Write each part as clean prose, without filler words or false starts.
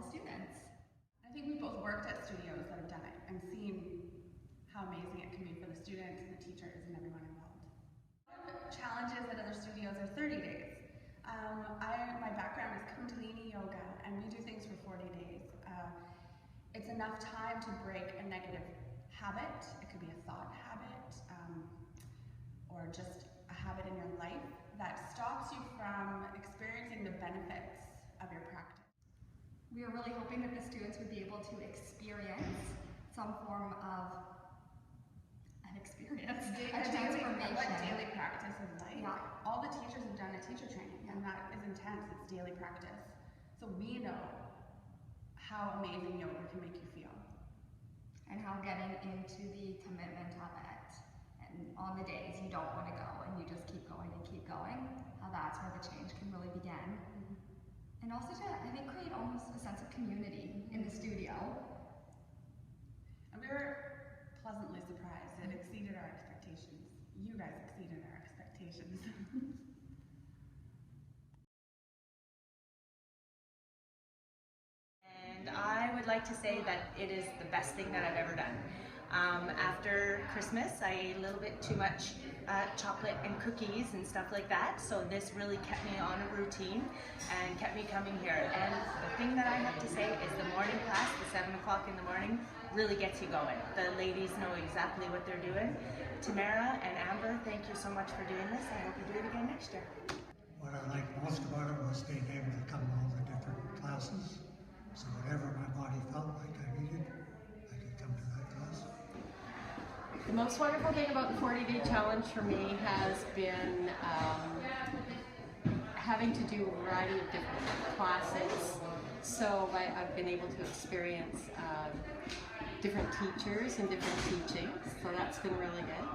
the students. I think we both worked at studios that have done it and seen how amazing it can be for the students and the teachers and everyone involved. Challenges at other studios are 30 days. My background is Kundalini yoga, and we do things for 40 days. It's enough time to break a negative habit. It could be a thought habit, or just a habit in your life that stops you from experiencing the benefits of your practice. We are really hoping that the students would be able to experience some form of an experience, a transformation. What daily practice is like. Yeah. All the teachers have done a teacher training, and that is intense. It's daily practice. So we know how amazing yoga can make you feel. And how getting into the commitment of it, and on the days you don't want to go and you just keep going, how that's where the change can really begin. And also to, I think, create almost a sense of community in the studio. And we were pleasantly surprised. It exceeded our expectations. You guys exceeded our expectations. And I would like to say that it is the best thing that I've ever done. After Christmas, I ate a little bit too much chocolate and cookies and stuff like that, so this really kept me on a routine and kept me coming here. And the thing that I have to say is the morning class, the 7 o'clock in the morning, really gets you going. The ladies know exactly what they're doing. Tamara and Amber, thank you so much for doing this. I hope you do it again next year. What I liked most about it was being able to come to all the different classes. So whatever my body felt like I needed, I could come to that class. The most wonderful thing about the 40-day challenge for me has been having to do a variety of different classes. So I've been able to experience different teachers and different teachings, so that's been really good.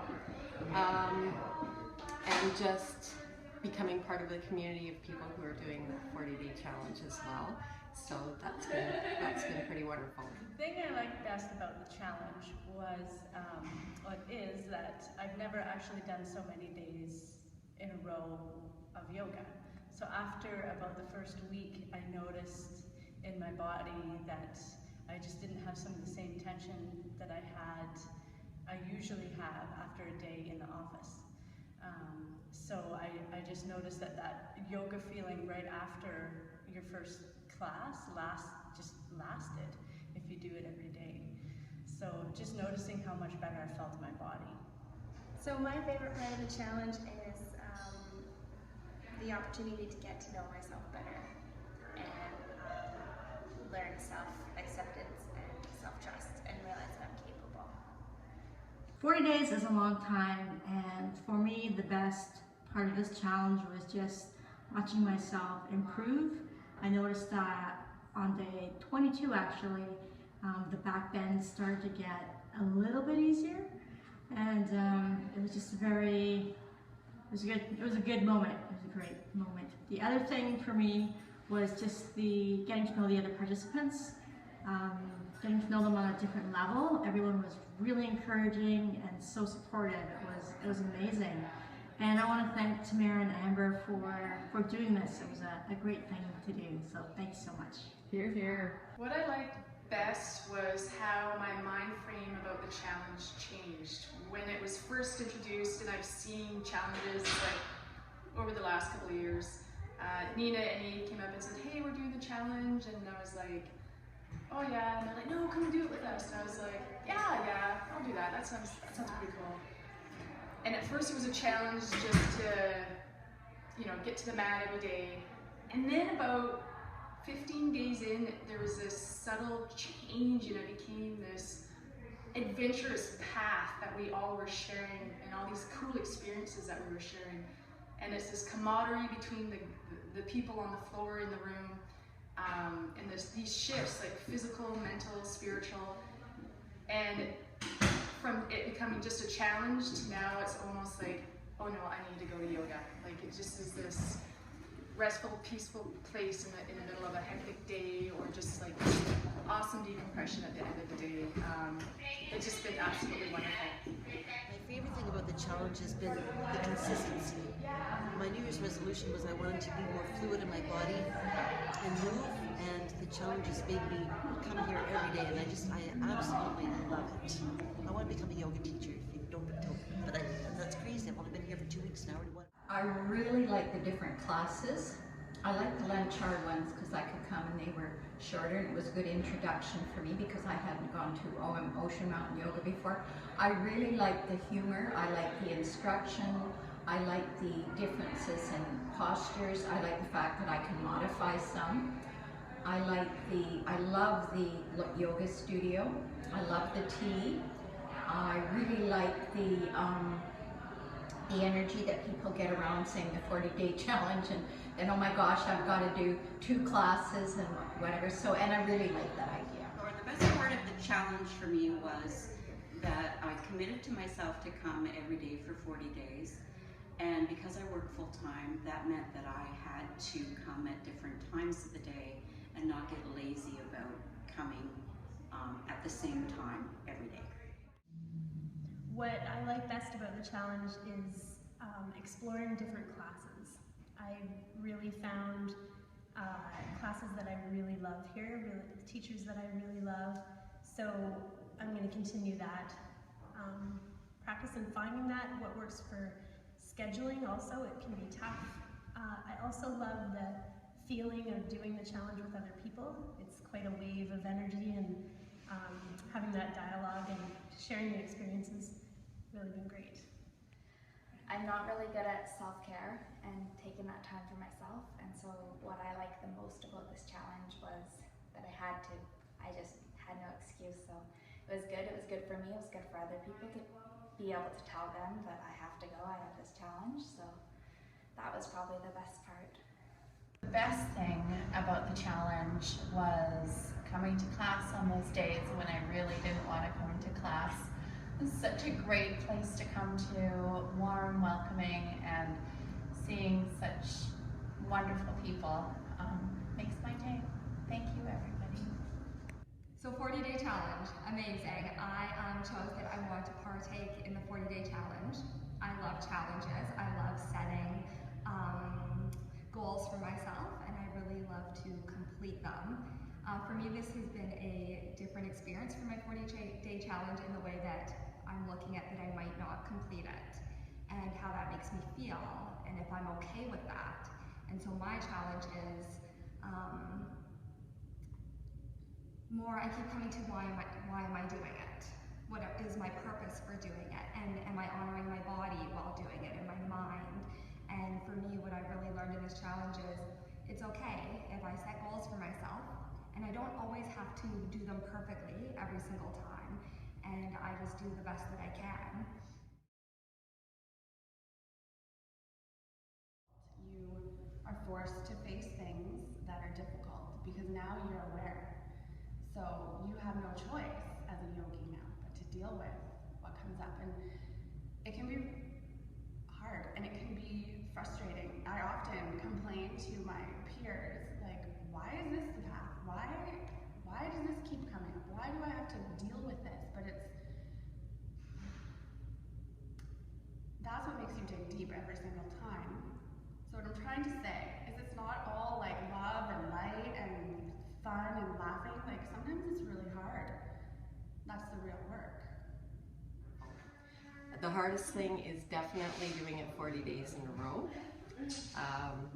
And just becoming part of the community of people who are doing the 40-day challenge as well. So that's been pretty wonderful. The thing I liked best about the challenge is that I've never actually done so many days in a row of yoga. So after about the first week, I noticed in my body that I just didn't have some of the same tension that I usually have after a day in the office. So I just noticed that yoga feeling right after your first class just lasted if you do it every day. So just noticing how much better I felt in my body. So my favorite part of the challenge is the opportunity to get to know myself better and learn self-acceptance and self-trust and realize that I'm capable. 40 days is a long time, and for me the best part of this challenge was just watching myself improve. I noticed that on day 22 actually, the back bends started to get a little bit easier, and it was just it was a good moment. It was a great moment. The other thing for me was just getting to know the other participants, getting to know them on a different level. Everyone was really encouraging and so supportive. It was amazing. And I want to thank Tamara and Amber for doing this. It was a great thing to do, so thanks so much. Hear, hear. What I liked best was how my mind frame about the challenge changed. When it was first introduced, and I've seen challenges like over the last couple of years, Nina and Eve came up and said, hey, we're doing the challenge, and I was like, oh yeah, and they're like, no, come do it with us. And I was like, yeah, I'll do that. That sounds pretty cool. And at first it was a challenge just to, get to the mat every day. And then about 15 days in, there was this subtle change, and it became this adventurous path that we all were sharing, and all these cool experiences that we were sharing. And it's this camaraderie between the people on the floor in the room, and these shifts, like physical, mental, spiritual, and from it becoming just a challenge to now it's almost like, oh no, I need to go to yoga. Like it just is this restful, peaceful place in the middle of a hectic day, or just like awesome decompression at the end of the day. It's just been absolutely wonderful. My favorite thing about the challenge has been the consistency. My New Year's resolution was I wanted to be more fluid in my body and move and the challenges made me come here every day, and I absolutely love it. I want to become a yoga teacher, if you don't tell me, but that's crazy. I've only been here for 2 weeks now. I really like the different classes. I like the Lanchard ones because I could come and they were shorter, and it was a good introduction for me because I hadn't gone to Ocean Mountain Yoga before. I really like the humor, I like the instruction, I like the differences in postures, I like the fact that I can modify some. I love the yoga studio, I love the tea, I really like the energy that people get around saying the 40-day challenge, and oh my gosh, I've got to do 2 classes and whatever. So, and I really like that idea. The best part of the challenge for me was that I committed to myself to come every day for 40 days. And because I work full-time, that meant that I had to come at different times of the day and not get lazy about coming at the same time every day. What I like best about the challenge is exploring different classes. I really found classes that I really love here, teachers that I really love, so I'm going to continue that practice and finding that, what works for scheduling also. It can be tough. I also love the feeling of doing the challenge with other people. It's quite a wave of energy, and having that dialogue and sharing the experiences really been great. I'm not really good at self-care and taking that time for myself, and so what I like the most about this challenge was that I just had no excuse. So it was good for me, it was good for other people to be able to tell them that I have to go, I have this challenge, so that was probably the best part. The best thing about the challenge was coming to class on those days when I really didn't want to come to class. It's such a great place to come to, warm, welcoming, and seeing such wonderful people makes my day. Thank you, everybody. So 40-day challenge, amazing. I chose that I want to partake in the 40-day challenge. I love challenges. I love setting goals for myself, and I really love to complete them. For me, this has been a different experience for my 40-day challenge in the way that I'm looking at that I might not complete it, and how that makes me feel, and if I'm okay with that. And so my challenge is more, I keep coming to why am I doing it? What is my purpose for doing it? And am I honoring my body while doing it, and my mind? And for me, what I've really learned in this challenge is it's okay if I set goals for myself, and I don't always have to do them perfectly every single time, and I just do the best that I can. You are forced to face things that are difficult because now you're aware. So you have no choice as a yogi now but to deal with what comes up, and it can be hard and it can be frustrating. I often complain to my peers, like, why is this the path? Why does this keep coming up? Why do I have to deal with this? But that's what makes you dig deep every single time. So what I'm trying to say is it's not all like love and light and fun and laughing. Like, sometimes it's really hard. That's the real work. The hardest thing is definitely doing it 40 days in a row.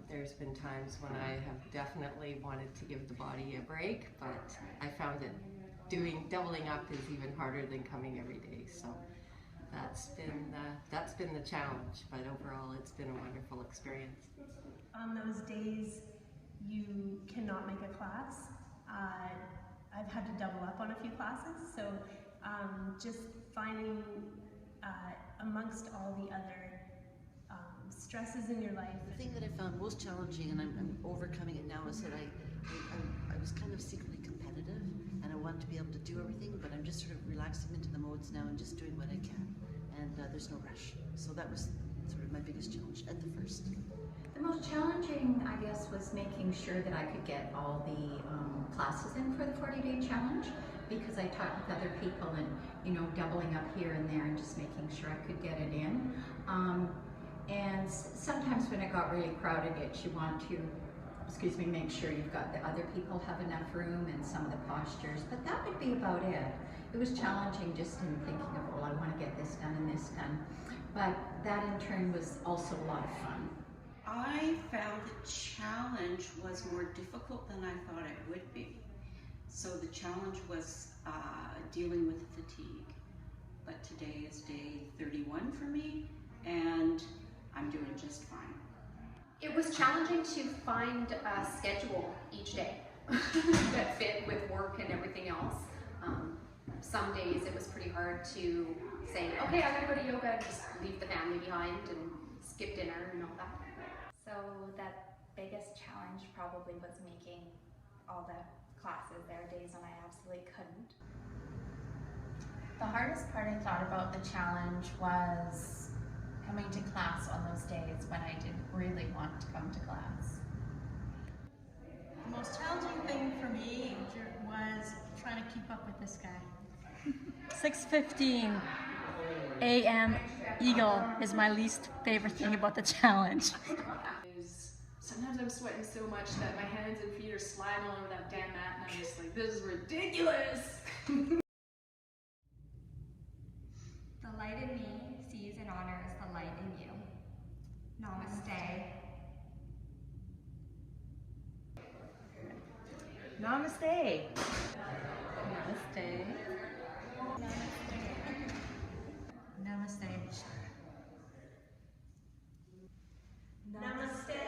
There's been times when I have definitely wanted to give the body a break, but I found that doubling up is even harder than coming every day. So that's been the challenge, but overall it's been a wonderful experience. On those days you cannot make a class. I've had to double up on a few classes, so just finding amongst all the other stresses in your life. The thing that I found most challenging, and I'm overcoming it now, is that I was kind of secretly competitive, and I want to be able to do everything, but I'm just sort of relaxing into the modes now and just doing what I can, and there's no rush. So that was sort of my biggest challenge at the first. The most challenging, I guess, was making sure that I could get all the classes in for the 40-day challenge, because I talked with other people and, you know, doubling up here and there and just making sure I could get it in. And sometimes when it got really crowded, you want to make sure you've got the other people have enough room and some of the postures, but that would be about it. It was challenging just in thinking of, well, I want to get this done and this done, but that in turn was also a lot of fun. I found the challenge was more difficult than I thought it would be. So the challenge was dealing with fatigue, but today is day 31 for me, and I'm doing just fine. It was challenging to find a schedule each day that fit with work and everything else. Some days it was pretty hard to say, okay, I gotta go to yoga and just leave the family behind and skip dinner and all that. So that biggest challenge probably was making all the classes. There are days when I absolutely couldn't. The hardest part I thought about the challenge was coming to class on those days when I didn't really want to come to class. The most challenging thing for me was trying to keep up with this guy. 6:15 a.m. Eagle is my least favorite thing about the challenge. Sometimes I'm sweating so much that my hands and feet are sliding all over that damn mat, and I'm just like, this is ridiculous. The light in me sees and honors the light in you. Namaste. Namaste. Namaste. Namaste. Namaste. Namaste.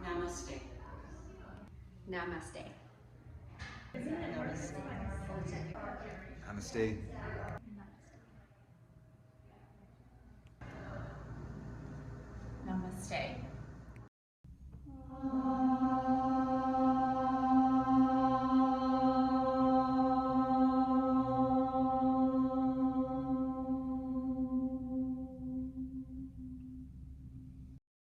Namaste. Namaste. Namaste. Namaste.